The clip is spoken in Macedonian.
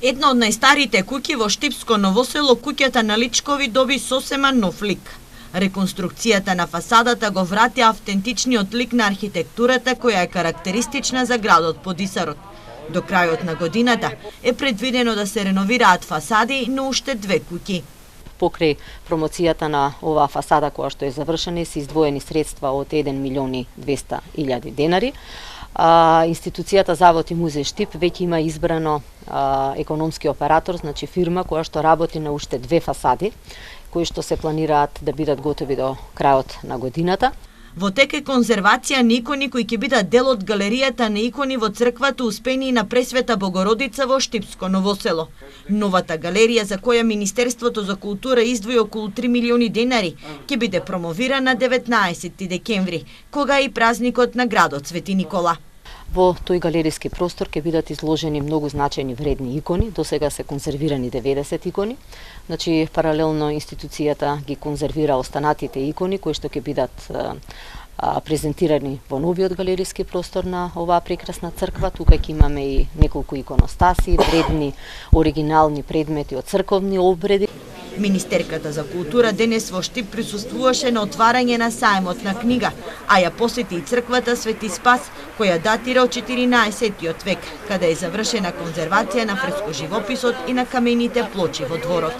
Една од најстарите куќи во Штипско Новосело, куќата на Личкови, доби сосема нов лик. Реконструкцијата на фасадата го врати автентичниот лик на архитектурата која е карактеристична за градот Подисарот. До крајот на годината е предвидено да се реновираат фасади на уште 2 куќи. Покрај промоцијата на оваа фасада која што е завршена, се издвоени средства од 1.200.000 денари. Институцијата Завод и музеј Штип веќе има избрано економски оператор, значи фирма која што работи на уште 2 фасади, кои што се планираат да бидат готови до крајот на годината. Во тек е конзервација на икони кои ќе бидат дел од галеријата на икони во црквата Успение на Пресвета Богородица во Штипско Новосело. Новата галерија, за која Министерството за култура издвои околу 3 милиони денари, ќе биде промовирана 19 декември, кога е и празникот на градот Свети Никола. Во тој галериски простор ќе бидат изложени многу значајни вредни икони, досега се конзервирани 90 икони. Значи, паралелно институцијата ги конзервира останатите икони кои што ќе бидат презентирани во новиот галериски простор на оваа прекрасна црква. Тука ќе имаме и неколку иконостаси, вредни оригинални предмети од црковни обреди. Министерката за култура денес во Штип присуствуваше на отварање на сајмот на книга, а ја посети и црквата Свети Спас, која датира од 14 век, каде е завршена конзервација на фрескоживописот и на камените плочи во дворот.